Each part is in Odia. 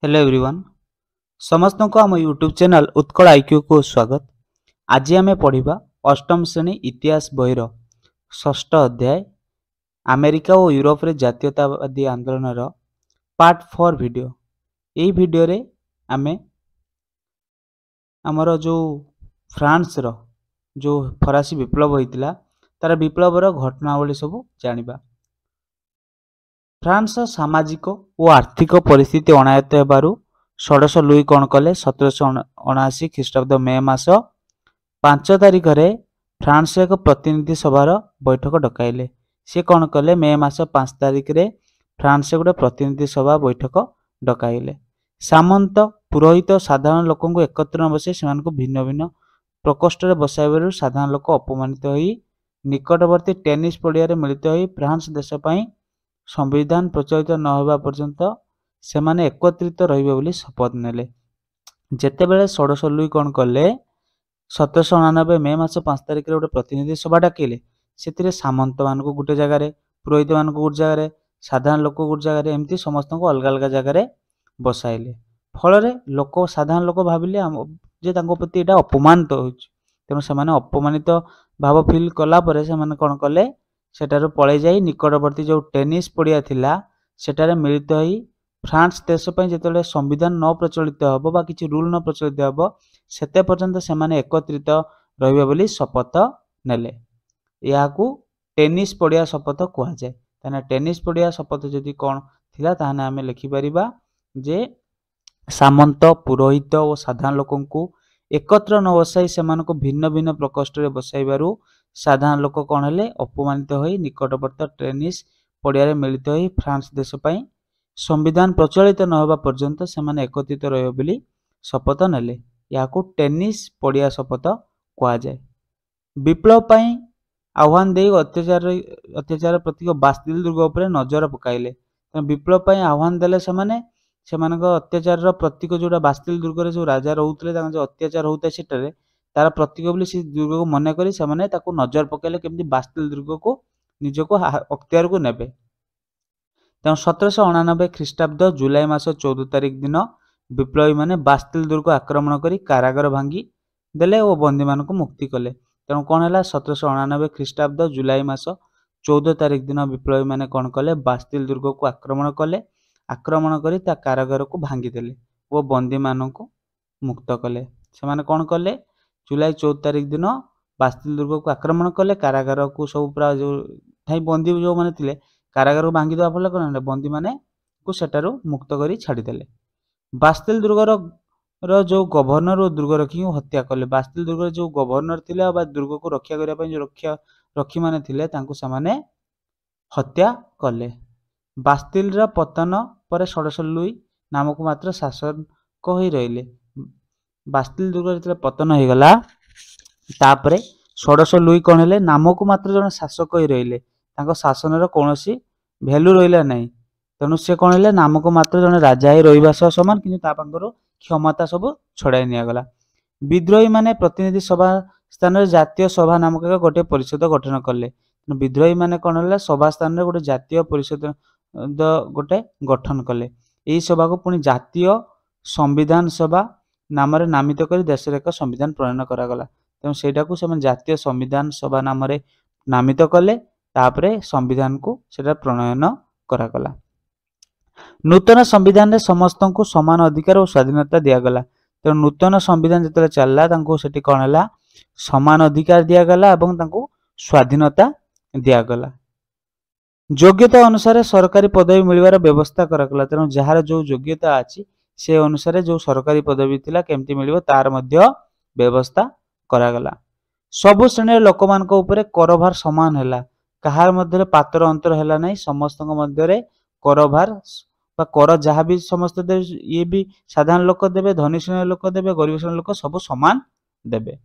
हेलो एवरीवन समस्त को आम यूट्यूब चैनल उत्कल आईक्यू को स्वागत। आज आम पढ़ा अष्टम श्रेणी इतिहास बहिर षष्ठ अध्याय अमेरिका और यूरोप रे जातीयतावादी आंदोलन पार्ट 4 वीडियो। यही वीडियो रे आमे आमर जो फ्रांस रो जो फरासी विप्लव होइतिला तार विप्लवर घटनावली सब जानिबा। फ्रांस सामाजिक और आर्थिक परिस्थिति अनायत्त हेबारु षोडश लुई कौन कले 1779 ख्रीष्टाब्द मे मास 5 तारिख रे फ्रांस एक प्रतिनिधि सभार बैठक डकाइले। सी कौन कले मे मास 5 तारिख रे फ्रांस गोटे प्रतिनिधि सभा बैठक डकाइले। सामंत पुरोहित साधारण लोक एकत्र बसाई से भिन्न भिन्न प्रकोष्ठ बसाइबार साधारण लोक अपमानित होई निकटवर्ती टेनिस पड़िया मिलित होई फ्रांस देश पई संविधान प्रचलित न होगा पर्यंत से माने एकत्रित रहिबे बोली शपथ नेले। जेतेबेले षोडश लुई कौन कले 1799 मे मास 5 तारिख गोटे प्रतिनिधि सभा डाकिले। से सामंत मान को गोटे जगार पुरोहित मान को गोटे जगार साधारण लोक गोटे जगार एमती समस्त को अलग अलग जगार बसाइले। फल लोक साधारण लोक भाविले जे प्रति एटा अपमानित होछि तेणु से अपमानित भाव फिल कला परे से कौन कले सेटारू पड़े जाई निकटवर्ती जो टेनिस पड़िया थिला सेटारे मिलित होई फ्रांस देश पई जेतेबेले संविधान न प्रचलित हबो बा किछि रूल न प्रचलित हबो सेते पर्यंत से माने एकत्रित रहिबे बोली शपथ नेले। याकू टेनिस पड़िया शपथ कुआ जाय। ताने टेनिस पड़िया शपथ जदि कोन थिला ताने आमे लिखि परिबा जे सामंत पुरोहित और साधारण लोकंकु एकत्र न बसाई सेमानको भिन्न भिन्न प्रकोष्ठ रे बसाइबारु साधारण लोक कौन हेले अपमानित होई निकटवर्ती टेनिस पड़िया मिलित होई फ्रांस देश पई संविधान प्रचलित न होगा पर्यंत से एकत्रित रहिबे बोली शपथ नेले। याकू टेनिस पड़िया शपथ कुआ जाय। विप्लव पई आह्वान देई अत्याचार प्रतीक बास्तिल दुर्ग उपरे नजर पकाइले। विप्लव पई आह्वान देले सेमानक अत्याचार प्रतीक जोड़ा बास्तिल दुर्ग रे जो राजा रहउतले तांका जो अत्याचार होउते सेटरे तार प्रतीक बोली से दुर्ग को मन करी से ताकू नजर पकेले केमती बास्तिल दुर्ग को निजको अख्तियार को नेबे। तेणु 1789 ख्रीष्टाब्द जुलाई मास 14 तारिख दिन विप्लवी माने बास्तिल दुर्ग आक्रमण करी कारागार भांगी देले और बंदी मान को मुक्ति कले। तेणु कौन है 1789 ख्रीष्टाब्द जुलाई मास 14 तारिख दिन विप्लवी माने कौन कले बास्तिल दुर्ग को आक्रमण कले। आक्रमण करी ता कारागार को भांगी देले वो बंदी मान को मुक्त कले। से कौन कले जुलाई 14 तारिख दिन बास्तिल दुर्ग को आक्रमण कले कारागार को सब पूरा जो बंदी जो माने थिले कारागार को भांगी देवा फल कौन बंदी माने को सेटारू मुक्त करी छाड़ीदेले। बास्तिल दुर्गर जो गवर्नर और दुर्गरक्षी को हत्या कले। बास्तिल दुर्गर जो गवर्नर थिले बा दुर्ग को रक्षा करने जो रक्षी माने थिले तांको समाने हत्या कले। बास्तिल रा पतन पर षोडश लुई नामक मात्र शासक होई रहिले। बास्तिल दुर्ग जब पतन हो गला तापरे षोडश लुई कौन हेले नामक मात्र जन शासक होई रहिले तांको शासन कौनसी भैल्यू रहिला नहीं। तेणु से कौन हेले नामक मात्र जन राजा ही रहिबा सह समान किंतु तापांकर क्षमता सब छड़ाई निया गला। विद्रोही माने प्रतिनिधि सभा स्थान रे जातीय सभा नामक एक गोटे परिषद गठन कले। विद्रोही माने कौन हेले सभा स्थान रे गोटे जातीय परिषद गोटे गठन कले। यही सभा को पुणी जातीय संविधान सभा नाम नामित कर देश एक संविधान प्रणयन करागला। तेणु सेटा को से जातीय संविधान सभा नाम नामित कले तापरे संविधान को सेटा प्रणयन करागला। नूतन संविधान रे समस्त को समान अधिकार और स्वाधीनता दियागला। तेणु नूतन संविधान जिते चलला सेठी कौन है समान अधिकार दियागला एवं स्वाधीनता दियागला। योग्यता अनुसार सरकारी पदवी मिलवार व्यवस्था करागला। तेणु जार जो योग्यता अच्छी से अनुसार जो सरकारी पदवी थिला केमती मिलिबो तार मध्य व्यवस्था करागला। सबु श्रेणी लोक मान को ऊपर करभार समान हैला। कहार मध्य पातर अंतर हैला नहीं। समस्त मध्य करभार कर जहाँ भी समस्त देवे ये भी साधारण लोक देवे धनी श्रेणी लोक देवे गरीब श्रेणी लोक सब समान देवे।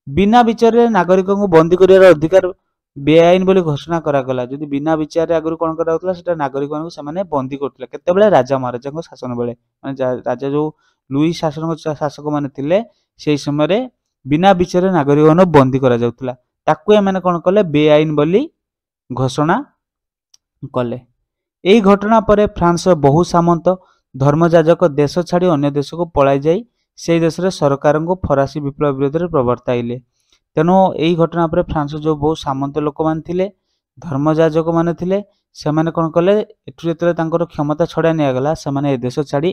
बिना विचार नागरिक को बंदी कर अधिकार बेआईन बोली घोषणा करागला। जदि बिना विचार आगु कौन कराउतला सेटा नागरिक मानक से बंदी करथिले केतेबेले राजा महाराजा को शासन बेले माने राजा जो लुई शासक माने थिले सेही समय बिना विचार नागरिक मानक बंदी करा जाउतला ताकू एमाने कौन कले बेआईन बोली घोषणा कले। एही घटना परे फ्रांस बहु सामंत ଧର୍ମଯାଜକ ଦେଶ ଛାଡ଼ି ଅନ୍ୟ ଦେଶକୁ ପଳାଇ ଯାଇ ସେହି ଦେଶରେ ସରକାରଙ୍କୁ ଫରାସୀ ବିପ୍ଳବ ବିରୋଧରେ ପ୍ରବର୍ତ୍ତାଇଲେ। ତେଣୁ ଏହି ଘଟଣା ପରେ ଫ୍ରାନ୍ସର ଯେଉଁ ବହୁ ସାମନ୍ତ ଲୋକମାନେ ଥିଲେ, ଧର୍ମଯାଜକମାନେ ଥିଲେ, ସେମାନେ କ'ଣ କଲେ, ଏଠୁ ଯେତେବେଳେ ତାଙ୍କର କ୍ଷମତା ଛଡ଼ା ନିଆଗଲା ସେମାନେ ଏ ଦେଶ ଛାଡ଼ି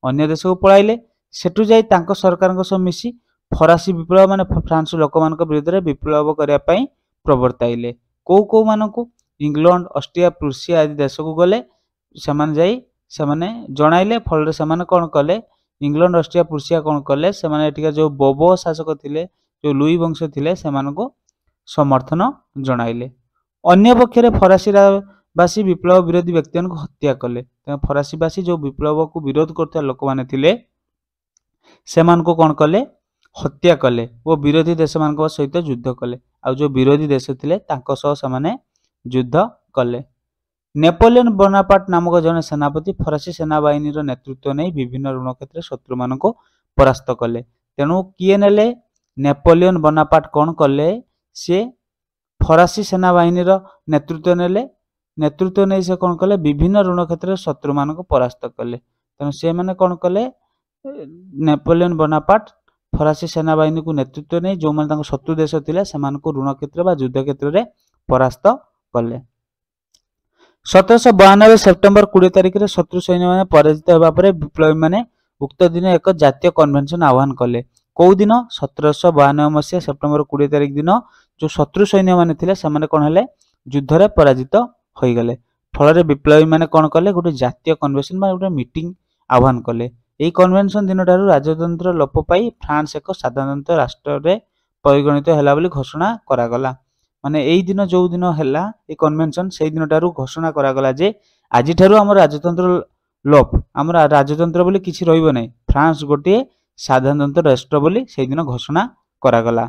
ଅନ୍ୟ ଦେଶକୁ ପଳାଇଲେ। ସେଠୁ ଯାଇ ତାଙ୍କ ସରକାରଙ୍କ ସହ ମିଶି ଫରାସୀ ବିପ୍ଳବ ମାନେ ଫ୍ରାନ୍ସ ଲୋକମାନଙ୍କ ବିରୁଦ୍ଧରେ ବିପ୍ଳବ କରିବା ପାଇଁ ପ୍ରବର୍ତ୍ତାଇଲେ। କୋଉମାନଙ୍କୁ? ଇଂଲଣ୍ଡ, ଅଷ୍ଟ୍ରିଆ, ପ୍ରୁସିଆ ଆଦି ଦେଶକୁ ଗଲେ, ସେମାନେ ଯାଇ ସେମାନେ ଜଣାଇଲେ। ଫଳରେ ସେମାନେ କ'ଣ କଲେ, ଇଂଲଣ୍ଡ, ଅଷ୍ଟ୍ରିଆ, ପ୍ରୁସିଆ କ'ଣ କଲେ, ସେମାନେ ଏଠିକା ଯେଉଁ ବୋବୋ ଶାସକ ଥିଲେ, ଯେଉଁ ଲୁଇ ବଂଶ ଥିଲେ, ସେମାନଙ୍କୁ ସମର୍ଥନ ଜଣାଇଲେ। ଅନ୍ୟ ପକ୍ଷରେ ଫରାସୀବାସୀ ବିପ୍ଳବ ବିରୋଧୀ ବ୍ୟକ୍ତିମାନଙ୍କୁ ହତ୍ୟା କଲେ। ତେଣୁ ଫରାସୀବାସୀ ଯେଉଁ ବିପ୍ଳବକୁ ବିରୋଧ କରୁଥିବା ଲୋକମାନେ ଥିଲେ ସେମାନଙ୍କୁ କ'ଣ କଲେ, ହତ୍ୟା କଲେ ଓ ବିରୋଧୀ ଦେଶମାନଙ୍କ ସହିତ ଯୁଦ୍ଧ କଲେ। ଆଉ ଯେଉଁ ବିରୋଧୀ ଦେଶ ଥିଲେ ତାଙ୍କ ସହ ସେମାନେ ଯୁଦ୍ଧ କଲେ। ନେପୋଲିୟନ ବୋନାପାର୍ଟ ନାମକ ଜଣେ ସେନାପତି ଫରାସୀ ସେନାବାହିନୀର ନେତୃତ୍ୱ ନେଇ ବିଭିନ୍ନ ଋଣ କ୍ଷେତ୍ରରେ ଶତ୍ରୁମାନଙ୍କୁ ପରାସ୍ତ କଲେ। ତେଣୁ କିଏ ନେଲେ? ନେପୋଲିୟନ ବୋନାପାର୍ଟ କ'ଣ କଲେ, ସିଏ ଫରାସୀ ସେନାବାହିନୀର ନେତୃତ୍ୱ ନେଲେ। ନେତୃତ୍ୱ ନେଇ ସେ କ'ଣ କଲେ, ବିଭିନ୍ନ ଋଣ କ୍ଷେତ୍ରରେ ଶତ୍ରୁମାନଙ୍କୁ ପରାସ୍ତ କଲେ। ତେଣୁ ସେମାନେ କ'ଣ କଲେ, ନେପୋଲିୟନ ବୋନାପାର୍ଟ ଫରାସୀ ସେନାବାହିନୀକୁ ନେତୃତ୍ୱ ନେଇ ଯେଉଁମାନେ ତାଙ୍କ ଶତ୍ରୁ ଦେଶ ଥିଲେ ସେମାନଙ୍କୁ ଋଣ କ୍ଷେତ୍ର ବା ଯୁଦ୍ଧ କ୍ଷେତ୍ରରେ ପରାସ୍ତ କଲେ। 1792 ସେପ୍ଟେମ୍ବର 20 ତାରିଖରେ ଶତ୍ରୁ ସୈନ୍ୟମାନେ ପରାଜିତ ହେବା ପରେ ବିପ୍ଳବୀମାନେ ଉକ୍ତ ଦିନ ଏକ ଜାତୀୟ କନଭେନସନ ଆହ୍ୱାନ କଲେ। କେଉଁ ଦିନ? 1792 ମସିହା ସେପ୍ଟେମ୍ବର 20 ତାରିଖ ଦିନ ଯେଉଁ ଶତ୍ରୁ ସୈନ୍ୟମାନେ ଥିଲେ ସେମାନେ କ'ଣ ହେଲେ, ଯୁଦ୍ଧରେ ପରାଜିତ ହୋଇଗଲେ। ଫଳରେ ବିପ୍ଳବୀମାନେ କ'ଣ କଲେ, ଗୋଟେ ଜାତୀୟ କନଭେନସନ ବା ଗୋଟେ ମିଟିଂ ଆହ୍ୱାନ କଲେ। ଏହି କନଭେନସନ ଦିନଠାରୁ ରାଜତନ୍ତ୍ର ଲୋପ ପାଇ ଫ୍ରାନ୍ସ ଏକ ସାଧାରଣତନ୍ତ୍ର ରାଷ୍ଟ୍ରରେ ପରିଗଣିତ ହେଲା ବୋଲି ଘୋଷଣା କରାଗଲା। ମାନେ ଏଇ ଦିନ ଯେଉଁ ଦିନ ହେଲା এই କନଭେନସନ, ସେଇ ଦିନଠାରୁ ଘୋଷଣା କରାଗଲା ଯେ ଆଜିଠାରୁ ଆମର ରାଜତନ୍ତ୍ର ଲୋପ, ଆମର ରାଜତନ୍ତ୍ର ବୋଲି କିଛି ରହିବ ନାହିଁ, ଫ୍ରାନ୍ସ ଗୋଟିଏ ସାଧାରଣତନ୍ତ୍ର ରାଷ୍ଟ୍ର ବୋଲି ସେଇଦିନ ଘୋଷଣା କରାଗଲା।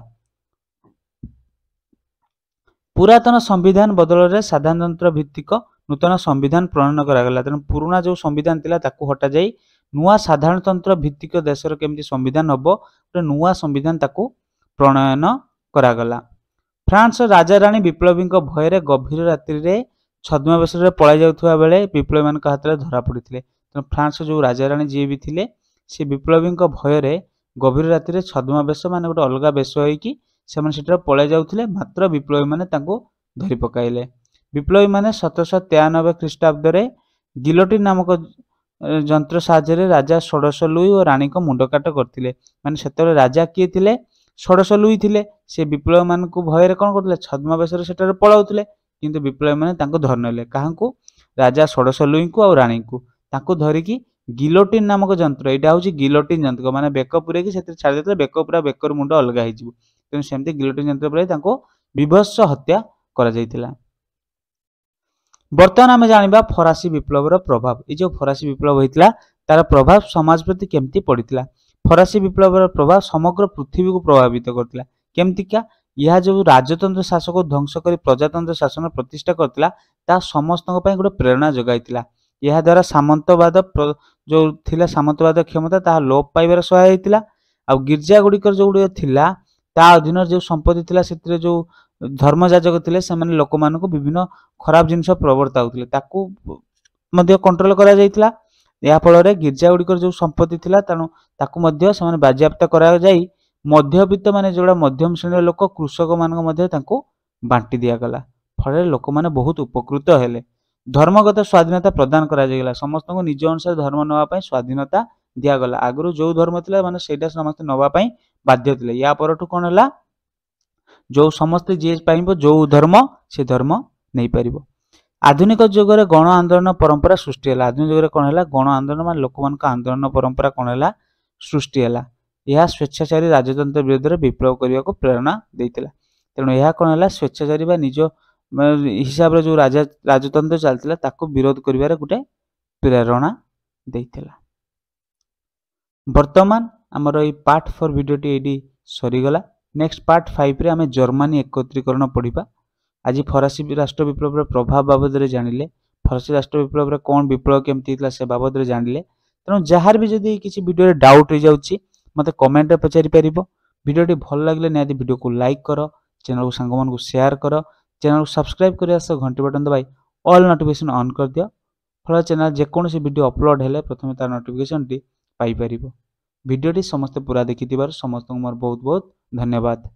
ପୁରାତନ ସମ୍ବିଧାନ ବଦଳରେ ସାଧାରଣତନ୍ତ୍ର ଭିତ୍ତିକ ନୂତନ ସମ୍ବିଧାନ ପ୍ରଣୟନ କରାଗଲା। ତେଣୁ ପୁରୁଣା ଯେଉଁ ସମ୍ବିଧାନ ଥିଲା ତାକୁ ହଟାଯାଇ ନୂଆ ସାଧାରଣତନ୍ତ୍ର ଭିତ୍ତିକ ଦେଶର କେମିତି ସମ୍ବିଧାନ ହବ, ଗୋଟେ ନୂଆ ସମ୍ବିଧାନ ତାକୁ ପ୍ରଣୟନ କରାଗଲା। ଫ୍ରାନ୍ସ ରାଜାରାଣୀ ବିପ୍ଳବୀଙ୍କ ଭୟରେ ଗଭୀର ରାତ୍ରିରେ ଛଦ୍ମବେଶରେ ପଳାଇ ଯାଉଥିବା ବେଳେ ବିପ୍ଳବୀମାନଙ୍କ ହାତରେ ଧରା ପଡ଼ିଥିଲେ। ତେଣୁ ଫ୍ରାନ୍ସ ଯେଉଁ ରାଜାରାଣୀ ଯିଏ ବି ଥିଲେ ସେ ବିପ୍ଳବୀଙ୍କ ଭୟରେ ଗଭୀର ରାତିରେ ଛଦ୍ମବେଶ ମାନେ ଗୋଟେ ଅଲଗା ବେଶ ହେଇକି ସେମାନେ ସେଠାରେ ପଳାଇ ଯାଉଥିଲେ, ମାତ୍ର ବିପ୍ଳବୀମାନେ ତାଙ୍କୁ ଧରି ପକାଇଲେ। ବିପ୍ଳବୀମାନେ 1793 ଖ୍ରୀଷ୍ଟାବ୍ଦରେ ଗିଲୋଟିନ୍ ନାମକ ଯନ୍ତ୍ର ସାହାଯ୍ୟରେ ରାଜା ଷୋଡ଼ଶ ଲୁଇ ଓ ରାଣୀଙ୍କ ମୁଣ୍ଡକାଟ କରିଥିଲେ। ମାନେ ସେତେବେଳେ ରାଜା କିଏ ଥିଲେ? ଷୋଡ଼ଶ ଲୁଇ ଥିଲେ। ସେ ବିପ୍ଳବୀମାନଙ୍କୁ ଭୟରେ କ'ଣ କରୁଥିଲେ, ଛଦ୍ମବେଶରେ ସେଠାରେ ପଳାଉଥିଲେ, କିନ୍ତୁ ବିପ୍ଳବୀମାନେ ତାଙ୍କୁ ଧରିନେଲେ। କାହାଙ୍କୁ? ରାଜା ଷୋଡ଼ଶ ଲୁଇଙ୍କୁ ଆଉ ରାଣୀଙ୍କୁ। ତାଙ୍କୁ ଧରିକି ଗିଲୋଟିନ୍ ନାମକ ଯନ୍ତ୍ର, ଏଇଟା ହେଉଛି ଗିଲୋଟିନ୍ ଯନ୍ତ୍ର, ମାନେ ବେକ ପୁରେଇକି ସେଥିରେ ଛାଡ଼ି ଦେଇଥିଲେ, ବେକ ପୁରା ବେକର ମୁଣ୍ଡ ଅଲଗା ହେଇଯିବ। ତେଣୁ ସେମିତି ଗିଲୋଟିନ୍ ଯନ୍ତ୍ର ପୁରାଇ ତାଙ୍କୁ ବିଭତ୍ସ ହତ୍ୟା କରାଯାଇଥିଲା। ବର୍ତ୍ତମାନ ଆମେ ଜାଣିବା ଫରାସୀ ବିପ୍ଳବର ପ୍ରଭାବ। ଏ ଯେଉଁ ଫରାସୀ ବିପ୍ଳବ ହୋଇଥିଲା ତାର ପ୍ରଭାବ ସମାଜ ପ୍ରତି କେମିତି ପଡ଼ିଥିଲା। ଫରାସୀ ବିପ୍ଳବର ପ୍ରଭାବ ସମଗ୍ର ପୃଥିବୀକୁ ପ୍ରଭାବିତ କରିଥିଲା। କେମିତିକା? ଏହା ଯେଉଁ ରାଜତନ୍ତ୍ର ଶାସକକୁ ଧ୍ୱଂସ କରି ପ୍ରଜାତନ୍ତ୍ର ଶାସନ ପ୍ରତିଷ୍ଠା କରିଥିଲା ତାହା ସମସ୍ତଙ୍କ ପାଇଁ ଗୋଟେ ପ୍ରେରଣା ଯୋଗାଇଥିଲା। ଏହାଦ୍ୱାରା ସାମନ୍ତବାଦ ଯେଉଁ ଥିଲା, ସାମନ୍ତବାଦ କ୍ଷମତା ତାହା ଲୋପ ପାଇବାରେ ସହାୟ ହୋଇଥିଲା। ଆଉ ଗିର୍ଜା ଗୁଡ଼ିକର ଯେଉଁଗୁଡ଼ିକ ଥିଲା ତା ଅଧୀନରେ ଯେଉଁ ସମ୍ପତ୍ତି ଥିଲା ସେଥିରେ ଯେଉଁ ଧର୍ମଯାଜକ ଥିଲେ ସେମାନେ ଲୋକମାନଙ୍କୁ ବିଭିନ୍ନ ଖରାପ ଜିନିଷ ପ୍ରବର୍ତ୍ତାଉଥିଲେ, ତାକୁ ମଧ୍ୟ କଣ୍ଟ୍ରୋଲ କରାଯାଇଥିଲା। ଏହା ଫଳରେ ଗିର୍ଜା ଗୁଡ଼ିକର ଯେଉଁ ସମ୍ପତ୍ତି ଥିଲା ତେଣୁ ତାକୁ ମଧ୍ୟ ସେମାନେ ବାଜ୍ୟାପ୍ତ କରାଯାଇ ମଧ୍ୟବିତ୍ତ ମାନେ ଯେଉଁଟା ମଧ୍ୟମ ଶ୍ରେଣୀର ଲୋକ କୃଷକମାନଙ୍କ ମଧ୍ୟ ତାଙ୍କୁ ବାଣ୍ଟି ଦିଆଗଲା। ଫଳରେ ଲୋକମାନେ ବହୁତ ଉପକୃତ ହେଲେ। ଧର୍ମଗତ ସ୍ୱାଧୀନତା ପ୍ରଦାନ କରାଯାଇଗଲା। ସମସ୍ତଙ୍କୁ ନିଜ ଅନୁସାରେ ଧର୍ମ ନେବା ପାଇଁ ସ୍ୱାଧୀନତା ଦିଆଗଲା। ଆଗରୁ ଯେଉଁ ଧର୍ମ ଥିଲା ମାନେ ସେଇଟା ସମସ୍ତେ ନେବା ପାଇଁ ବାଧ୍ୟ ଥିଲେ। ୟା ପରଠୁ କ'ଣ ହେଲା, ଯେଉଁ ସମସ୍ତେ ଯିଏ ପାଇବ ଯେଉଁ ଧର୍ମ ସେ ଧର୍ମ ନେଇପାରିବ। ଆଧୁନିକ ଯୁଗରେ ଗଣ ଆନ୍ଦୋଳନ ପରମ୍ପରା ସୃଷ୍ଟି ହେଲା। ଆଧୁନିକ ଯୁଗରେ କ'ଣ ହେଲା, ଗଣ ଆନ୍ଦୋଳନ ମାନେ ଲୋକମାନଙ୍କ ଆନ୍ଦୋଳନ ପରମ୍ପରା କ'ଣ ହେଲା, ସୃଷ୍ଟି ହେଲା। ଏହା ସ୍ୱେଚ୍ଛାଚାରୀ ରାଜତନ୍ତ୍ର ବିରୋଧରେ ବିପ୍ଳବ କରିବାକୁ ପ୍ରେରଣା ଦେଇଥିଲା। ତେଣୁ ଏହା କ'ଣ ହେଲା, ସ୍ୱେଚ୍ଛାଚାରୀ ବା ନିଜ ହିସାବରେ ଯେଉଁ ରାଜତନ୍ତ୍ର ଚାଲିଥିଲା ତାକୁ ବିରୋଧ କରିବାରେ ଗୋଟେ ପ୍ରେରଣା ଦେଇଥିଲା। ବର୍ତ୍ତମାନ ଆମର ଏଇ ପାର୍ଟ 4 ଭିଡ଼ିଓଟି ଏଇଠି ସରିଗଲା। ନେକ୍ସଟ ପାର୍ଟ 5ରେ ଆମେ ଜର୍ମାନୀ ଏକତ୍ରୀକରଣ ପଢ଼ିବା। ଆଜି ଫରାସୀ ରାଷ୍ଟ୍ର ବିପ୍ଳବର ପ୍ରଭାବ ବାବଦରେ ଜାଣିଲେ, ଫରାସୀ ରାଷ୍ଟ୍ର ବିପ୍ଳବରେ କ'ଣ ବିପ୍ଳବ କେମିତି ହେଇଥିଲା ସେ ବାବଦରେ ଜାଣିଲେ। ତେଣୁ ଯାହାର ବି ଯଦି କିଛି ଭିଡ଼ିଓରେ ଡାଉଟ୍ ହେଇଯାଉଛି ମୋତେ କମେଣ୍ଟରେ ପଚାରି ପାରିବ। ଭିଡ଼ିଓଟି ଭଲ ଲାଗିଲେ ନିହାତି ଭିଡ଼ିଓକୁ ଲାଇକ୍ କର, ଚ୍ୟାନେଲକୁ ସାଙ୍ଗମାନଙ୍କୁ ସେୟାର କର, ଚ୍ୟାନେଲକୁ ସବସ୍କ୍ରାଇବ୍ କରିବା ସହ ଘଣ୍ଟି ବଟନ୍ ଦବାଇ ଅଲ୍ ନୋଟିଫିକେସନ୍ ଅନ୍ କରିଦିଅ। फल चैनल जेकोसी वीडियो अपलोड हेले प्रथम तार नोटिफिकेशन टी पाई परिबो। वीडियोटी समस्त पूरा देखि समस्त मोर बहुत बहुत धन्यवाद।